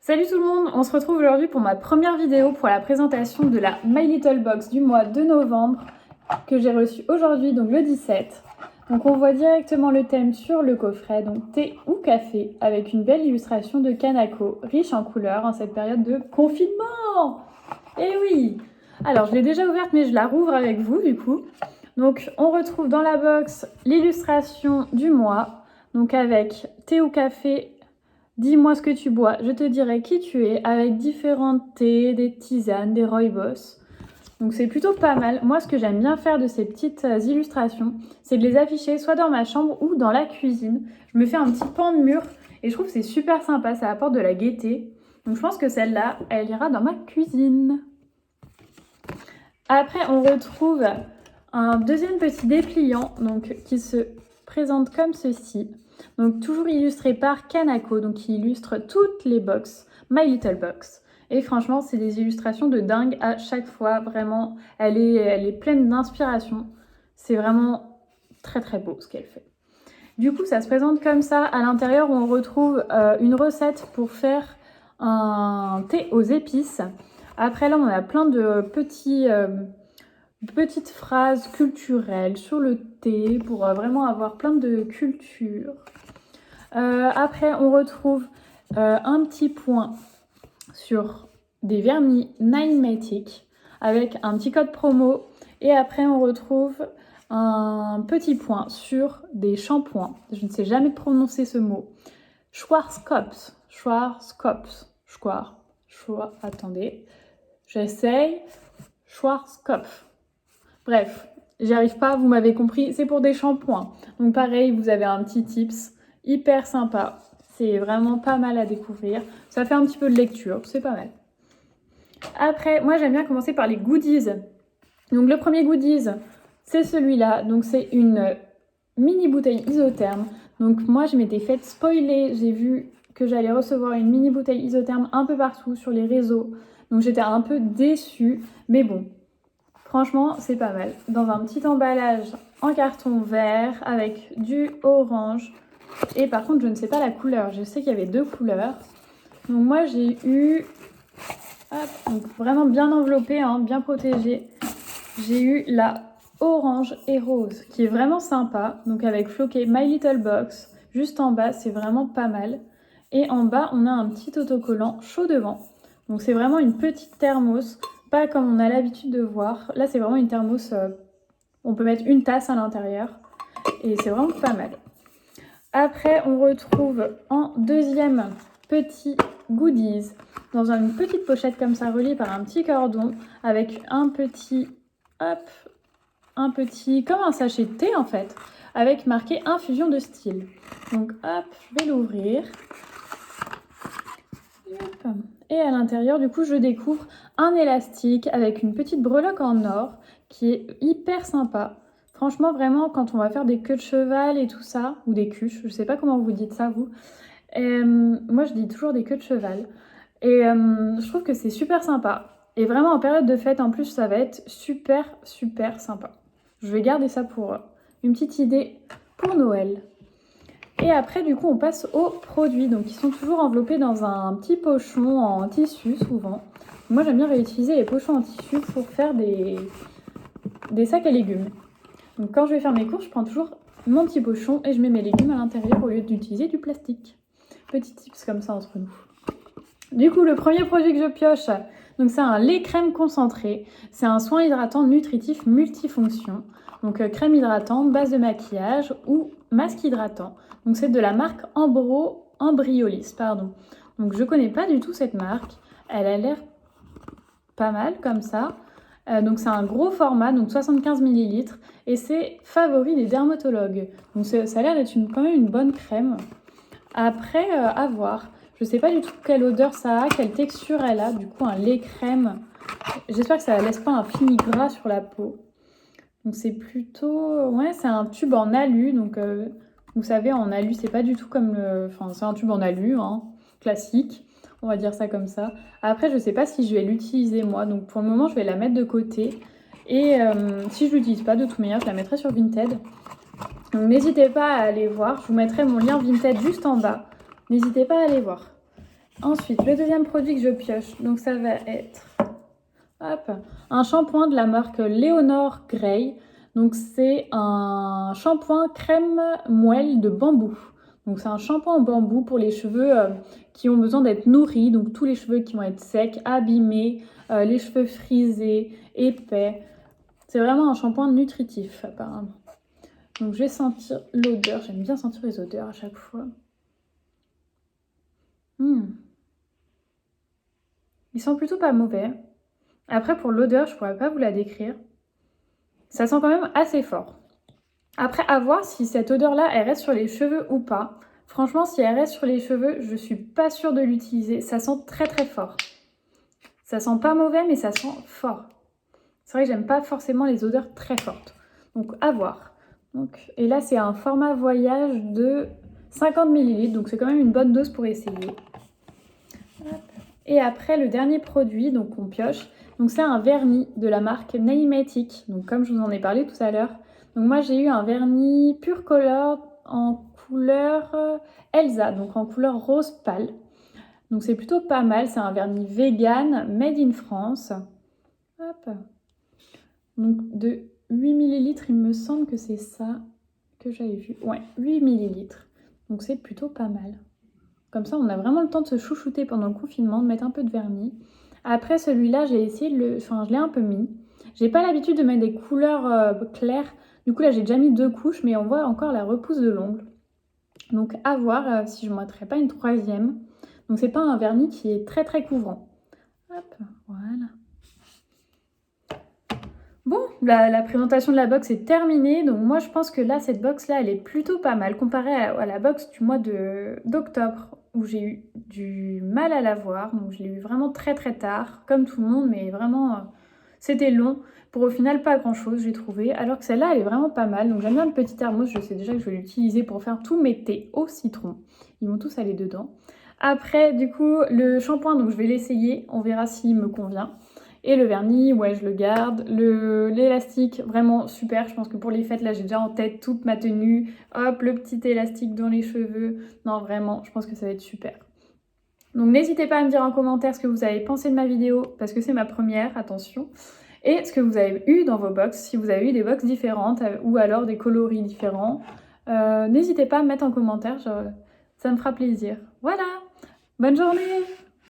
Salut tout le monde, on se retrouve aujourd'hui pour ma première vidéo pour la présentation de la My Little Box du mois de novembre que j'ai reçue aujourd'hui, donc le 17. Donc on voit directement le thème sur le coffret, donc thé ou café, avec une belle illustration de Kanako, riche en couleurs en cette période de confinement. Eh oui! Alors je l'ai déjà ouverte mais je la rouvre avec vous du coup. Donc on retrouve dans la box l'illustration du mois, donc avec thé ou café. Dis-moi ce que tu bois, je te dirai qui tu es, avec différents thés, des tisanes, des rooibos. Donc c'est plutôt pas mal. Moi, ce que j'aime bien faire de ces petites illustrations, c'est de les afficher soit dans ma chambre ou dans la cuisine. Je me fais un petit pan de mur et je trouve que c'est super sympa, ça apporte de la gaieté. Donc je pense que celle-là, elle ira dans ma cuisine. Après, on retrouve un deuxième petit dépliant donc, qui se présente comme ceci. Donc toujours illustré par Kanako, donc qui illustre toutes les box, My Little Box. Et franchement, c'est des illustrations de dingue à chaque fois, vraiment, elle est pleine d'inspiration. C'est vraiment très très beau ce qu'elle fait. Du coup, ça se présente comme ça. À l'intérieur, on retrouve une recette pour faire un thé aux épices. Après là, on a plein de petites phrases culturelles sur le thé pour vraiment avoir plein de culture. Après, on retrouve un petit point sur des vernis Ninematic avec un petit code promo. Et après, on retrouve un petit point sur des shampoings. Je ne sais jamais prononcer ce mot. Schwarzkopf. Attendez. J'essaye. Schwarzkopf. Bref, j'y arrive pas, vous m'avez compris, c'est pour des shampoings. Donc pareil, vous avez un petit tips hyper sympa. C'est vraiment pas mal à découvrir. Ça fait un petit peu de lecture, c'est pas mal. Après, moi j'aime bien commencer par les goodies. Donc le premier goodies, c'est celui-là. Donc c'est une mini bouteille isotherme. Donc moi je m'étais faite spoiler. J'ai vu que j'allais recevoir une mini bouteille isotherme un peu partout sur les réseaux. Donc j'étais un peu déçue. Mais bon, franchement, c'est pas mal. Dans un petit emballage en carton vert avec du orange. Et par contre, je ne sais pas la couleur. Je sais qu'il y avait deux couleurs. Donc moi, j'ai eu... donc vraiment bien enveloppé, hein, bien protégé. J'ai eu la orange et rose, qui est vraiment sympa. Donc avec floqué My Little Box. Juste en bas, c'est vraiment pas mal. Et en bas, on a un petit autocollant chaud devant. Donc c'est vraiment une petite thermos. Pas comme on a l'habitude de voir. Là, c'est vraiment une thermos. On peut mettre une tasse à l'intérieur. Et c'est vraiment pas mal. Après, on retrouve en deuxième petit goodies. Dans une petite pochette comme ça, reliée par un petit cordon. Avec un petit... comme un sachet de thé en fait. Avec marqué infusion de style. Donc hop, je vais l'ouvrir. Et à l'intérieur, du coup, je découvre un élastique avec une petite breloque en or qui est hyper sympa. Franchement, vraiment, quand on va faire des queues de cheval et tout ça, ou des cuches, je sais pas comment vous dites ça, vous. Moi, je dis toujours des queues de cheval. Et je trouve que c'est super sympa. Et vraiment, en période de fête, en plus, ça va être super, super sympa. Je vais garder ça pour une petite idée pour Noël. Et après, du coup, on passe aux produits. Donc, ils sont toujours enveloppés dans un petit pochon en tissu, souvent. Moi, j'aime bien réutiliser les pochons en tissu pour faire des sacs à légumes. Donc, quand je vais faire mes courses, je prends toujours mon petit pochon et je mets mes légumes à l'intérieur au lieu d'utiliser du plastique. Petit tips comme ça entre nous. Du coup, le premier produit que je pioche, donc c'est un lait crème concentré. C'est un soin hydratant nutritif multifonction. Donc crème hydratante, base de maquillage ou masque hydratant. Donc c'est de la marque Embryolis, pardon. Donc je connais pas du tout cette marque. Elle a l'air pas mal comme ça. Donc c'est un gros format, donc 75 ml. Et c'est favori des dermatologues. Donc ça a l'air d'être quand même une bonne crème. Après, à voir. Je sais pas du tout quelle odeur ça a, quelle texture elle a. Du coup, un lait crème. J'espère que ça laisse pas un fini gras sur la peau. Donc c'est plutôt... Ouais, c'est un tube en alu. Donc vous savez, en alu, c'est pas du tout comme le... Enfin, c'est un tube en alu, hein, classique. On va dire ça comme ça. Après, je sais pas si je vais l'utiliser moi. Donc pour le moment, je vais la mettre de côté. Et si je l'utilise pas, de toute manière, je la mettrai sur Vinted. Donc n'hésitez pas à aller voir. Je vous mettrai mon lien Vinted juste en bas. N'hésitez pas à aller voir. Ensuite, le deuxième produit que je pioche, donc ça va être hop, un shampoing de la marque Leonor Grey. Donc c'est un shampoing crème moelle de bambou. Donc c'est un shampoing en bambou pour les cheveux qui ont besoin d'être nourris. Donc tous les cheveux qui vont être secs, abîmés, les cheveux frisés, épais. C'est vraiment un shampoing nutritif apparemment. Donc je vais sentir l'odeur. J'aime bien sentir les odeurs à chaque fois. Ils sont plutôt pas mauvais. Après, pour l'odeur, je pourrais pas vous la décrire. Ça sent quand même assez fort. Après, à voir si cette odeur-là, elle reste sur les cheveux ou pas. Franchement, si elle reste sur les cheveux, je suis pas sûre de l'utiliser. Ça sent très très fort. Ça sent pas mauvais, mais ça sent fort. C'est vrai que j'aime pas forcément les odeurs très fortes. Donc, à voir. Donc, et là, c'est un format voyage de 50 ml. Donc, c'est quand même une bonne dose pour essayer. Hop. Et après, le dernier produit, donc on pioche. Donc, c'est un vernis de la marque Naimatic. Donc, comme je vous en ai parlé tout à l'heure. Donc, moi, j'ai eu un vernis Pure Color en couleur Elsa. Donc, en couleur rose pâle. Donc, c'est plutôt pas mal. C'est un vernis vegan, made in France. Hop. Donc, de 8 ml, il me semble que c'est ça que j'avais vu. Ouais, 8 ml. Donc, c'est plutôt pas mal. Comme ça, on a vraiment le temps de se chouchouter pendant le confinement, de mettre un peu de vernis. Après, celui-là, j'ai essayé de le... Enfin, je l'ai un peu mis. J'ai pas l'habitude de mettre des couleurs claires. Du coup, là, j'ai déjà mis 2 couches, mais on voit encore la repousse de l'ongle. Donc, à voir si je ne mettrai pas une troisième. Donc, c'est pas un vernis qui est très, très couvrant. Hop, voilà. Bon, la présentation de la box est terminée. Donc, moi, je pense que là, cette box-là, elle est plutôt pas mal comparée à la box du mois d'octobre, où j'ai eu du mal à la voir. Donc, je l'ai eu vraiment très très tard, comme tout le monde, mais vraiment, c'était long. Pour au final, pas grand-chose, j'ai trouvé. Alors que celle-là, elle est vraiment pas mal. Donc, j'aime bien le petit thermos. Je sais déjà que je vais l'utiliser pour faire tous mes thés au citron. Ils vont tous aller dedans. Après, du coup, le shampoing, donc je vais l'essayer. On verra s'il me convient. Et le vernis, ouais, je le garde. L'élastique, vraiment super. Je pense que pour les fêtes, là, j'ai déjà en tête toute ma tenue. Hop, le petit élastique dans les cheveux. Non, vraiment, je pense que ça va être super. Donc, n'hésitez pas à me dire en commentaire ce que vous avez pensé de ma vidéo, parce que c'est ma première, attention. Et ce que vous avez eu dans vos box, si vous avez eu des box différentes, ou alors des coloris différents. N'hésitez pas à me mettre en commentaire, ça me fera plaisir. Voilà, bonne journée!